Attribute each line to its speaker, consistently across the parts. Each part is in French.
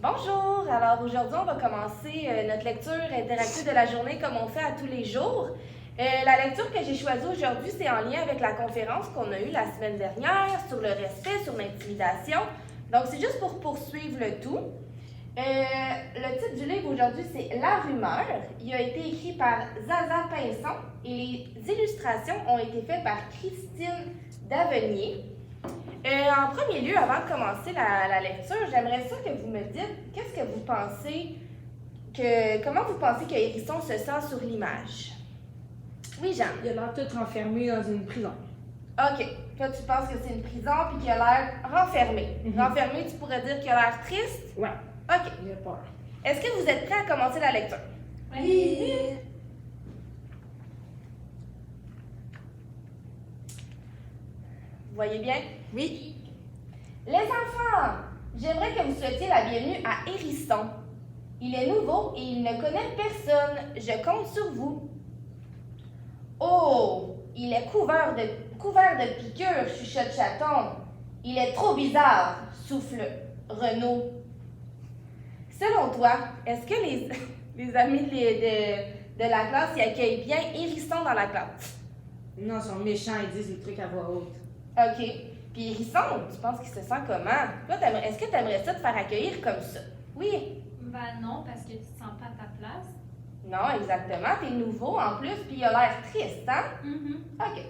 Speaker 1: Bonjour! Alors aujourd'hui, on va commencer notre lecture interactive de la journée comme on fait à tous les jours. La lecture que j'ai choisie aujourd'hui, c'est en lien avec la conférence qu'on a eue la semaine dernière sur le respect, sur l'intimidation. Donc c'est juste pour poursuivre le tout. Le titre du livre aujourd'hui, c'est La rumeur. Il a été écrit par Zaza Pinson et les illustrations ont été faites par Christine Davenier. En premier lieu, avant de commencer la lecture, j'aimerais ça que vous me dites qu'est-ce que vous pensez comment vous pensez que Hérisson se sent sur l'image? Oui, Jean.
Speaker 2: Il a l'air tout renfermé dans une prison.
Speaker 1: OK. Toi, tu penses que c'est une prison puis qu'il a l'air renfermé. Renfermé, tu pourrais dire qu'il a l'air triste?
Speaker 2: Ouais.
Speaker 1: OK.
Speaker 2: Il a peur.
Speaker 1: Est-ce que vous êtes prêts à commencer la lecture?
Speaker 2: Oui.
Speaker 1: Vous voyez bien?
Speaker 2: Oui.
Speaker 1: Les enfants, j'aimerais que vous souhaitiez la bienvenue à Hérisson. Il est nouveau et il ne connaît personne. Je compte sur vous. Oh, il est couvert de piqûres, chuchote Chaton. Il est trop bizarre, souffle Renaud. Selon toi, est-ce que les amis de la classe y accueillent bien Hérisson dans la classe?
Speaker 2: Non, ils sont méchants, ils disent des trucs à voix haute.
Speaker 1: OK. Puis Hérisson, tu penses qu'il se sent comment? Toi, est-ce que tu aimerais ça te faire accueillir comme ça? Oui.
Speaker 3: Ben non, parce que tu te sens pas à ta place.
Speaker 1: Non, exactement. T'es nouveau en plus, puis il a l'air triste, hein? OK.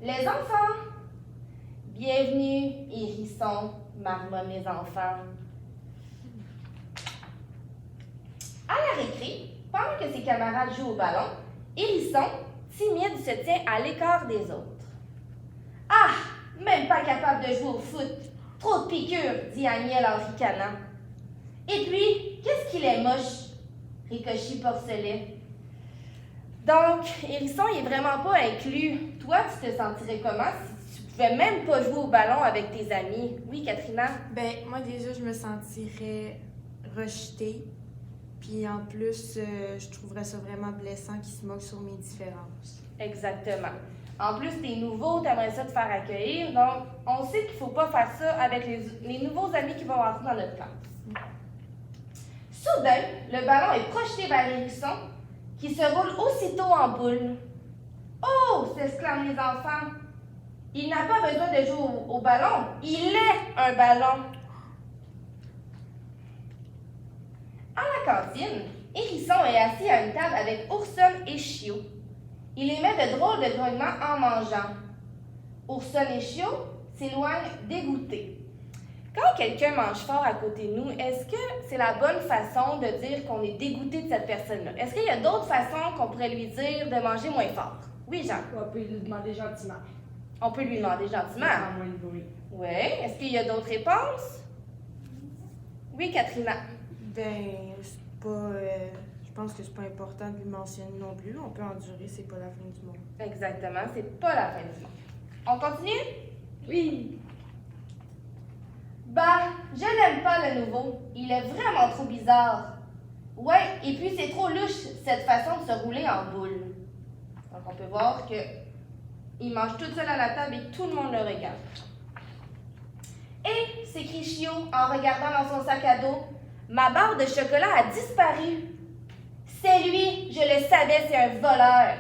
Speaker 1: Les enfants, bienvenue, Hérisson, marmonnent les enfants. À la récré, pendant que ses camarades jouent au ballon, Hérisson, timide, se tient à l'écart des autres. Ah! Même pas capable de jouer au foot. Trop de piqûres, dit Agnès en ricanant. Et puis, qu'est-ce qu'il est moche? Ricochit Porcelet. Donc, Hérisson, il est vraiment pas inclus. Toi, tu te sentirais comment si tu pouvais même pas jouer au ballon avec tes amis? Oui, Katrina?
Speaker 4: Ben, moi, déjà, je me sentirais rejetée. Puis en plus, je trouverais ça vraiment blessant qu'ils se moquent sur mes différences.
Speaker 1: Exactement. En plus, t'es nouveau, t'aimerais ça te faire accueillir. Donc, on sait qu'il faut pas faire ça avec les nouveaux amis qui vont entrer dans notre classe. Soudain, le ballon est projeté vers Hérisson, qui se roule aussitôt en boule. « Oh! » s'exclament les enfants. « Il n'a pas besoin de jouer au ballon. Il est un ballon. » À la cantine, Hérisson est assis à une table avec Oursonne et Chiot. Il émet de drôles de grognements en mangeant. Oursonne et Chiot s'éloignent dégoûtés. Quand quelqu'un mange fort à côté de nous, est-ce que c'est la bonne façon de dire qu'on est dégoûté de cette personne-là? Est-ce qu'il y a d'autres façons qu'on pourrait lui dire de manger moins fort? Oui, Jean?
Speaker 2: On peut lui demander gentiment.
Speaker 1: On peut lui demander gentiment.
Speaker 2: Faire moins de bruit.
Speaker 1: Oui. Est-ce qu'il y a d'autres réponses? Oui, Katrina?
Speaker 4: Ben, c'est pas. Je pense que c'est pas important de lui mentionner non plus. On peut endurer, c'est pas la fin du monde.
Speaker 1: Exactement, c'est pas la fin du monde. On continue?
Speaker 2: Oui.
Speaker 1: Bah, je n'aime pas le nouveau. Il est vraiment trop bizarre. Ouais, et puis c'est trop louche, cette façon de se rouler en boule. Donc on peut voir que il mange tout seul à la table et tout le monde le regarde. Et, s'écrie Chiot en regardant dans son sac à dos, ma barre de chocolat a disparu. C'est lui, je le savais, c'est un voleur.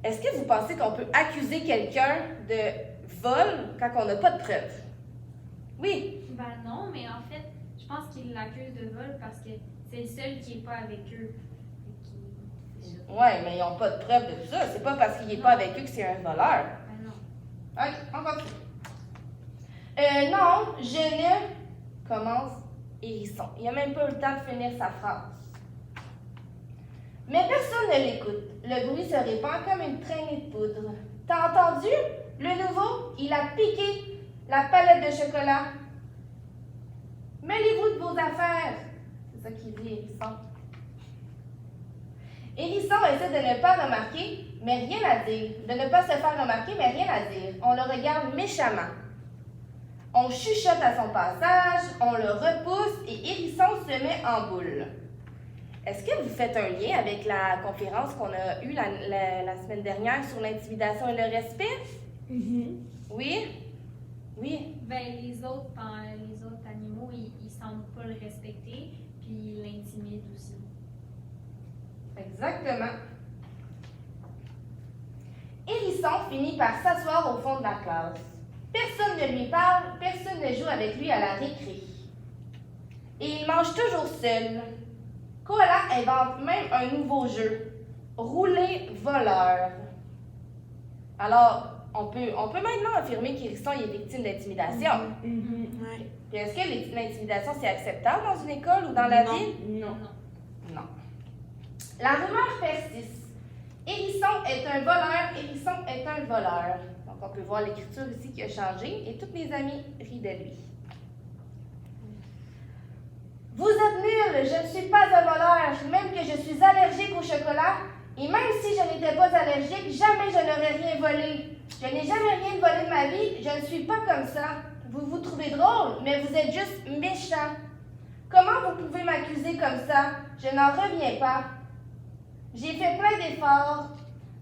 Speaker 1: Est-ce que vous pensez qu'on peut accuser quelqu'un de vol quand on n'a pas de preuves? Oui.
Speaker 3: Ben non, mais en fait, je pense qu'il l'accuse de vol parce que c'est le seul qui est pas avec eux.
Speaker 1: Oui, mais ils n'ont pas de preuves de tout ça. C'est pas parce qu'il n'est pas avec eux que c'est un voleur.
Speaker 3: Ben non.
Speaker 1: OK, on continue. Non, je ne... Commence Hérisson. Il n'a même pas eu le temps de finir sa phrase. Mais personne ne l'écoute. Le bruit se répand comme une traînée de poudre. T'as entendu? Le nouveau, il a piqué la palette de chocolat. Mêlez-vous de vos affaires. C'est ça qu'il dit, Hérisson. Hérisson essaie de ne pas remarquer, mais rien à dire. De ne pas se faire remarquer, mais rien à dire. On le regarde méchamment. On chuchote à son passage, on le repousse et Hérisson se met en boule. Est-ce que vous faites un lien avec la conférence qu'on a eue la semaine dernière sur l'intimidation et le respect? Oui? Oui.
Speaker 3: Ben les autres pas le respecter, puis il l'intimide aussi.
Speaker 1: Exactement. Hérisson finit par s'asseoir au fond de la classe. Personne ne lui parle, personne ne joue avec lui à la récré. Et il mange toujours seul. Koala invente même un nouveau jeu. Rouler voleur. Alors, on peut maintenant affirmer qu'Hérisson est victime d'intimidation.
Speaker 4: Ouais.
Speaker 1: Puis est-ce que l'intimidation, c'est acceptable dans une école ou dans la
Speaker 4: Non.
Speaker 1: vie?
Speaker 2: Non.
Speaker 1: Non. La rumeur persiste. Hérisson est un voleur, Hérisson est un voleur. Donc, on peut voir l'écriture ici qui a changé et toutes mes amies rient de lui. Vous êtes nuls, je ne suis pas un voleur, même que je suis allergique au chocolat. Et même si je n'étais pas allergique, jamais je n'aurais rien volé. Je n'ai jamais rien volé de ma vie, je ne suis pas comme ça. Vous vous trouvez drôle, mais vous êtes juste méchant. Comment vous pouvez m'accuser comme ça? Je n'en reviens pas. J'ai fait plein d'efforts.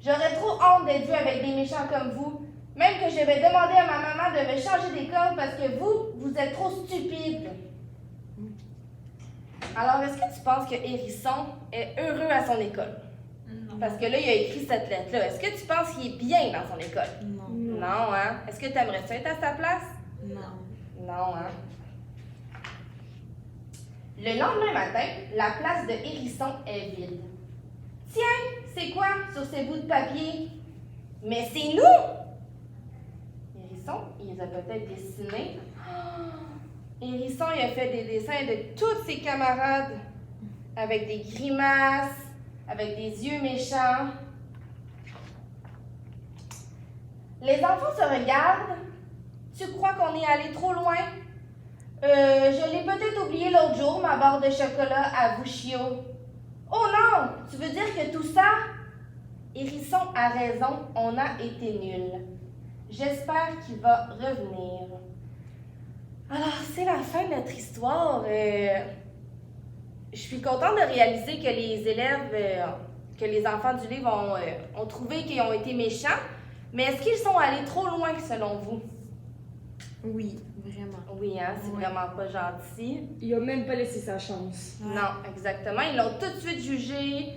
Speaker 1: J'aurais trop honte d'être vue avec des méchants comme vous. Même que je vais demander à ma maman de me changer d'école parce que vous êtes trop stupide. Alors, est-ce que tu penses que Hérisson est heureux à son école?
Speaker 3: Non.
Speaker 1: Parce que là, il a écrit cette lettre-là. Est-ce que tu penses qu'il est bien dans son école?
Speaker 4: Non.
Speaker 1: Non, hein? Est-ce que tu aimerais ça être à sa place?
Speaker 4: Non.
Speaker 1: Non, hein? Le lendemain matin, la place de Hérisson est vide. Tiens, c'est quoi sur ces bouts de papier? Mais c'est nous! Hérisson, il les a peut-être dessinés. Hérisson, il a fait des dessins de tous ses camarades avec des grimaces, avec des yeux méchants. Les enfants se regardent. Tu crois qu'on est allé trop loin? Je l'ai peut-être oublié l'autre jour, ma barre de chocolat à Bushio. Oh non! Tu veux dire que tout ça? Hérisson a raison, on a été nuls. J'espère qu'il va revenir. Alors, c'est la fin de notre histoire. Je suis contente de réaliser que les élèves, que les enfants du livre ont trouvé qu'ils ont été méchants. Mais est-ce qu'ils sont allés trop loin selon vous?
Speaker 4: Oui, vraiment.
Speaker 1: Oui, hein, c'est
Speaker 4: Ouais.
Speaker 1: vraiment pas gentil.
Speaker 2: Il a même pas laissé sa chance.
Speaker 4: Ouais.
Speaker 1: Non, exactement. Ils l'ont tout de suite jugé.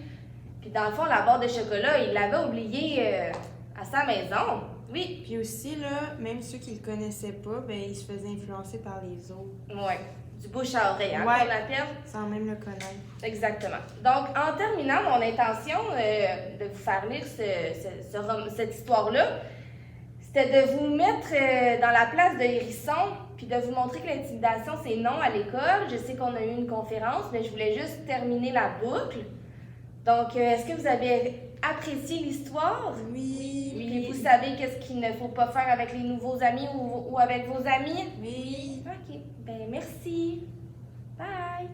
Speaker 1: Puis dans le fond, la barre de chocolat, il l'avait oubliée à sa maison. Oui.
Speaker 4: Puis aussi, là, même ceux qui le connaissaient pas, ben, ils se faisaient influencer par les autres,
Speaker 1: Ouais. Du bouche à oreille, hein,
Speaker 4: Ouais.
Speaker 1: qu'on appelle.
Speaker 4: sans même le connaître.
Speaker 1: Exactement. Donc, en terminant, mon intention de vous faire lire cette histoire-là, c'était de vous mettre dans la place de Hérisson, puis de vous montrer que l'intimidation, c'est non à l'école. Je sais qu'on a eu une conférence, mais je voulais juste terminer la boucle. Donc, est-ce que vous avez apprécié l'histoire?
Speaker 4: Oui.
Speaker 1: Puis vous savez qu'est-ce qu'il ne faut pas faire avec les nouveaux amis ou avec vos amis?
Speaker 4: Oui.
Speaker 1: OK. Ben merci. Bye.